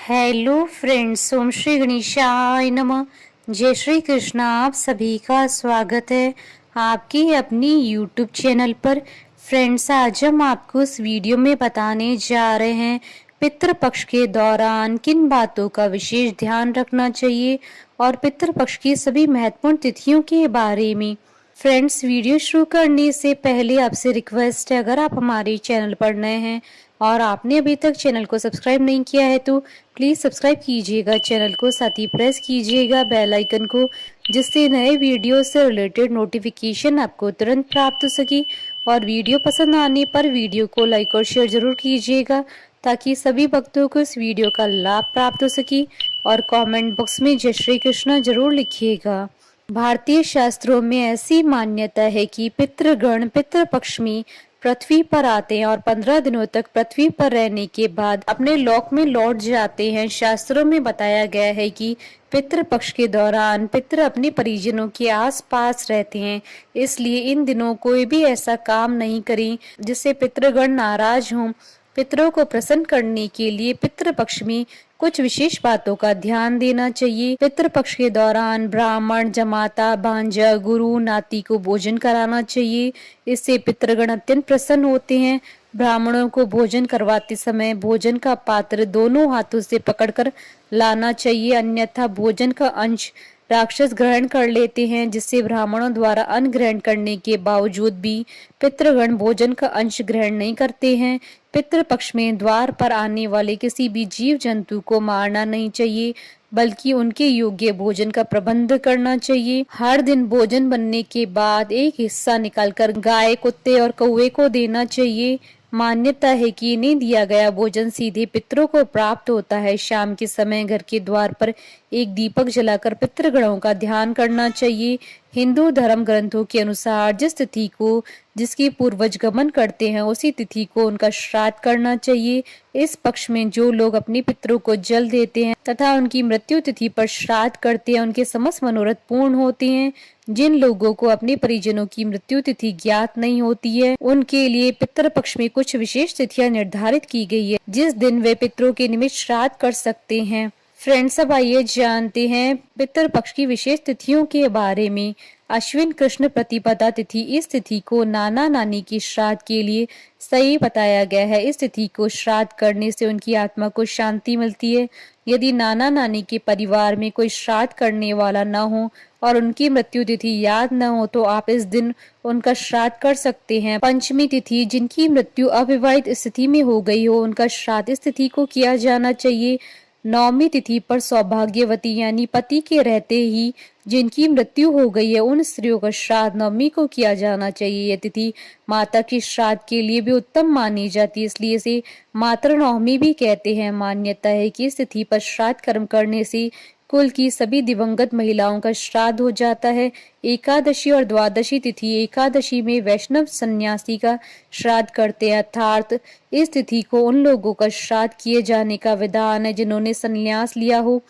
Hello friends, ओम श्री गणेशाय नमः। जय श्री कृष्णा। आप सभी का स्वागत है आपकी अपनी यूट्यूब चैनल पर। फ्रेंड्स, आज हम आपको इस वीडियो में बताने जा रहे हैं पितृपक्ष के दौरान किन बातों का विशेष ध्यान रखना चाहिए और पितृपक्ष की सभी महत्वपूर्ण तिथियों के बारे में। फ्रेंड्स, वीडियो शुरू करने से पहले आपसे रिक्वेस्ट है, अगर आप हमारे चैनल पर नए हैं और आपने अभी तक चैनल को सब्सक्राइब नहीं किया है तो प्लीज़ सब्सक्राइब कीजिएगा चैनल को, साथ ही प्रेस कीजिएगा बेल आइकन को, जिससे नए वीडियो से रिलेटेड नोटिफिकेशन आपको तुरंत प्राप्त हो सके। और वीडियो पसंद आने पर वीडियो को लाइक और शेयर जरूर कीजिएगा ताकि सभी भक्तों को इस वीडियो का लाभ प्राप्त हो सके। और कमेंट बॉक्स में जय श्री कृष्ण जरूर लिखिएगा। भारतीय शास्त्रों में ऐसी मान्यता है कि पितृगण पितृपक्ष में पृथ्वी पर आते हैं और 15 दिनों तक पृथ्वी पर रहने के बाद अपने लोक में लौट जाते हैं। शास्त्रों में बताया गया है कि पितृपक्ष के दौरान पितृ अपने परिजनों के आसपास रहते हैं, इसलिए इन दिनों कोई भी ऐसा काम नहीं करें जिससे पितृगण नाराज हों। पितरों को प्रसन्न करने के लिए पितृपक्ष में कुछ विशेष बातों का ध्यान देना चाहिए। पितृपक्ष के दौरान ब्राह्मण, जमाता, भांजा, गुरु, नाती को भोजन कराना चाहिए। इससे पितृगण अत्यंत प्रसन्न होते हैं। ब्राह्मणों को भोजन करवाते समय भोजन का पात्र दोनों हाथों से पकड़कर लाना चाहिए, अन्यथा भोजन का अंश राक्षस ग्रहण कर लेते हैं, जिससे ब्राह्मणों द्वारा अन्न ग्रहण करने के बावजूद भी पितृगण भोजन का अंश ग्रहण नहीं करते हैं। पितृपक्ष में द्वार पर आने वाले किसी भी जीव जंतु को मारना नहीं चाहिए, बल्कि उनके योग्य भोजन का प्रबंध करना चाहिए। हर दिन भोजन बनने के बाद एक हिस्सा निकालकर गाय, कुत्ते और कौवे को देना चाहिए। मान्यता है कि इन्हें दिया गया भोजन सीधे पितरों को प्राप्त होता है। शाम के समय घर के द्वार पर एक दीपक जलाकर पितृगणों का ध्यान करना चाहिए। हिंदू धर्म ग्रंथों के अनुसार जिस तिथि को जिसके पूर्वज गमन करते हैं उसी तिथि को उनका श्राद्ध करना चाहिए। इस पक्ष में जो लोग अपने पितरों को जल देते हैं तथा उनकी मृत्यु तिथि पर श्राद्ध करते हैं, उनके समस्त मनोरथ पूर्ण होते हैं। जिन लोगों को अपने परिजनों की मृत्यु तिथि ज्ञात नहीं होती है, उनके लिए पितृपक्ष में कुछ विशेष तिथियां निर्धारित की गई है जिस दिन वे पितरों के निमित्त श्राद्ध कर सकते हैं। फ्रेंड्स, अब आइए जानते हैं पितृपक्ष की विशेष तिथियों के बारे में। अश्विन कृष्ण प्रतिपदा तिथि, इस तिथि को नाना नानी की श्राद्ध के लिए सही बताया गया है। इस तिथि को श्राद्ध करने से उनकी आत्मा को शांति मिलती है। यदि नाना नानी के परिवार में कोई श्राद्ध करने वाला न हो और उनकी मृत्यु तिथि याद न हो तो आप इस दिन उनका श्राद्ध कर सकते हैं। पंचमी तिथि, जिनकी मृत्यु अविवाहित स्थिति में हो गई हो उनका श्राद्ध इस तिथि को किया जाना चाहिए। नौमी तिथि पर सौभाग्यवती यानी पति के रहते ही जिनकी मृत्यु हो गई है उन स्त्रियों का श्राद्ध नवमी को किया जाना चाहिए। यह तिथि माता के श्राद्ध के लिए भी उत्तम मानी जाती है, इसलिए इसे मातृ नवमी भी कहते हैं। मान्यता है कि इस तिथि पर श्राद्ध कर्म करने से कुल की सभी दिवंगत महिलाओं का श्राद्ध हो जाता है। एकादशी और द्वादशी तिथि, एकादशी में वैष्णव सन्यासी का श्राद्ध करते हैं, अर्थात इस तिथि को उन लोगों का श्राद्ध किए जाने का विधान है जिन्होंने संन्यास लिया हो।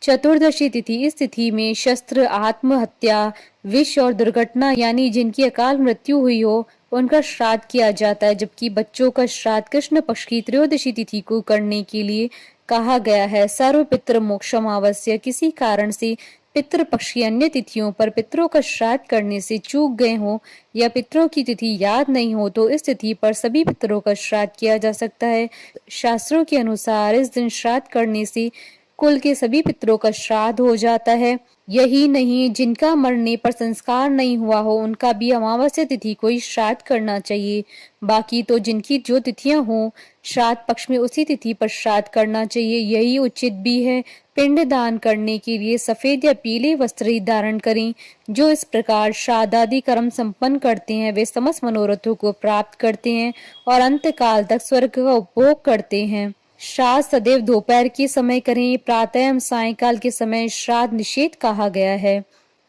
चतुर्दशी तिथि, इस तिथि में शस्त्र, आत्महत्या, विष और दुर्घटना यानी जिनकी अकाल मृत्यु हुई हो उनका श्राद्ध किया जाता है, जबकि बच्चों का श्राद्ध कृष्ण पक्ष की त्रयोदशी तिथि को करने के लिए कहा गया है। सर्व पितृ मोक्ष अमावस्या, किसी कारण से पितृपक्ष की अन्य तिथियों पर पितरों का श्राद्ध करने से चूक गए हो या पितरों की तिथि याद नहीं हो तो इस तिथि पर सभी पितरों का श्राद्ध किया जा सकता है। शास्त्रों के अनुसार इस दिन श्राद्ध करने से कुल के सभी पितरों का श्राद्ध हो जाता है। यही नहीं, जिनका मरने पर संस्कार नहीं हुआ हो उनका भी अमावस्या तिथि को ही श्राद्ध करना चाहिए। बाकी तो जिनकी जो तिथियां हो श्राद्ध पक्ष में उसी तिथि पर श्राद्ध करना चाहिए, यही उचित भी है। पिंड दान करने के लिए सफेद या पीले वस्त्र ही धारण करें। जो इस प्रकार श्राद्ध आदि कर्म संपन्न करते हैं वे समस्त मनोरथों को प्राप्त करते हैं और अंत काल तक स्वर्ग का उपभोग करते हैं। श्राद्ध सदैव दोपहर के समय करें, प्रातः एवं सायंकाल के समय श्राद्ध निषेध कहा गया है।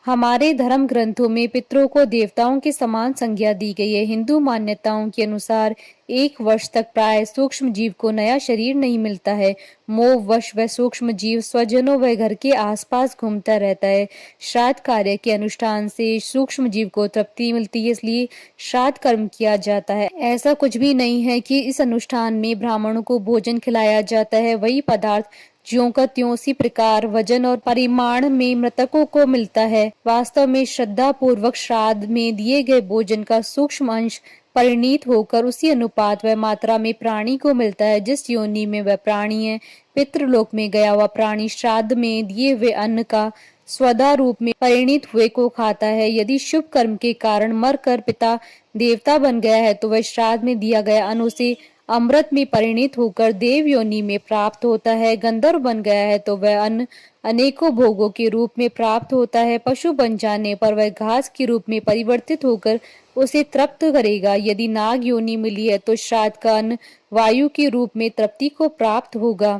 हमारे धर्म ग्रंथों में पितरों को देवताओं के समान संज्ञा दी गई है। हिंदू मान्यताओं के अनुसार 1 वर्ष तक प्राय सूक्ष्म जीव को नया शरीर नहीं मिलता है। मोहवश वह सूक्ष्म जीव स्वजनों व घर के आसपास घूमता रहता है। श्राद्ध कार्य के अनुष्ठान से सूक्ष्म जीव को तृप्ति मिलती है, इसलिए श्राद्ध कर्म किया जाता है। ऐसा कुछ भी नहीं है कि इस अनुष्ठान में ब्राह्मणों को भोजन खिलाया जाता है। वही पदार्थ ज्यों का त्यों सी प्रकार वजन और परिमाण में मृतकों को मिलता है। वास्तव में श्रद्धा पूर्वक श्राद्ध में दिए गए भोजन का सूक्ष्म अंश परिणीत होकर उसी अनुपात व मात्रा में प्राणी को मिलता है जिस योनि में वह प्राणी है। पितृलोक में गया हुआ प्राणी श्राद्ध में दिए हुए अन्न का स्वदा रूप में परिणित हुए को खाता है। यदि शुभ कर्म के कारण मर कर पिता देवता बन गया है तो वह श्राद्ध में दिया गया अन्न उसे अमृत में परिणित होकर देव योनि में प्राप्त होता है। गंधर्व बन गया है तो वह अन्न अनेकों भोगों के रूप में प्राप्त होता है। पशु बन जाने पर वह घास के रूप में परिवर्तित होकर उसे तृप्त करेगा। यदि नाग योनि मिली है तो श्राद्ध का अन्न वायु के रूप में तृप्ति को प्राप्त होगा।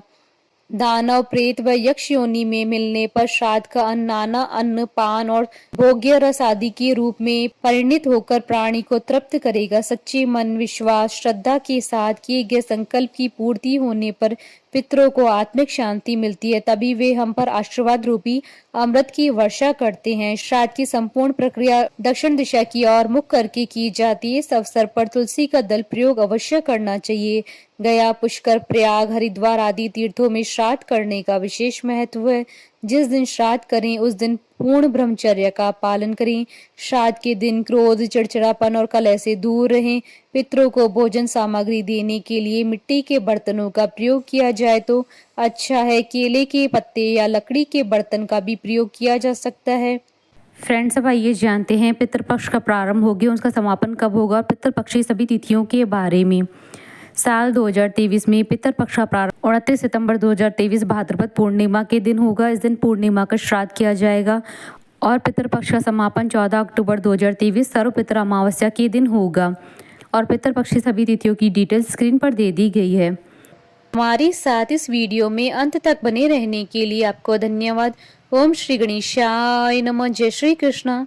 दानव, प्रेत व यक्ष योनि में मिलने पर श्राद्ध का अन्न नाना अन्न, पान और भोग्य रस आदि के रूप में परिणित होकर प्राणी को तृप्त करेगा। सच्चे मन, विश्वास, श्रद्धा के साथ किए गए संकल्प की पूर्ति होने पर पितरों को आत्मिक शांति मिलती है, तभी वे हम पर आशीर्वाद रूपी अमृत की वर्षा करते हैं। श्राद्ध की संपूर्ण प्रक्रिया दक्षिण दिशा की ओर मुख करके की जाती है। इस अवसर पर तुलसी का दल प्रयोग अवश्य करना चाहिए। गया, पुष्कर, प्रयाग, हरिद्वार आदि तीर्थों में श्राद्ध करने का विशेष महत्व है। जिस दिन श्राद्ध करें उस दिन पूर्ण ब्रह्मचर्य का पालन करें। श्राद्ध के दिन क्रोध, चिड़चिड़ापन और कलह से दूर रहें। पितरों को भोजन सामग्री देने के लिए मिट्टी के बर्तनों का प्रयोग किया जाए तो अच्छा है। केले के पत्ते या लकड़ी के बर्तन का भी प्रयोग किया जा सकता है। फ्रेंड्स, अब आइए जानते हैं पितृपक्ष का प्रारंभ हो गया, उसका समापन कब होगा और पितृपक्ष की सभी तिथियों के बारे में। साल 2023 में पितृपक्ष का प्रारंभ 29 सितंबर 2023 भाद्रपद पूर्णिमा के दिन होगा। इस दिन पूर्णिमा का श्राद्ध किया जाएगा और पितृपक्ष का समापन 14 अक्टूबर 2023 सर्वपितृ अमावस्या के दिन होगा। और पितृपक्ष की सभी तिथियों की डिटेल्स स्क्रीन पर दे दी गई है। हमारे साथ इस वीडियो में अंत तक बने रहने के लिए आपको धन्यवाद। ओम श्री गणेशाय नमः। जय श्री कृष्णा।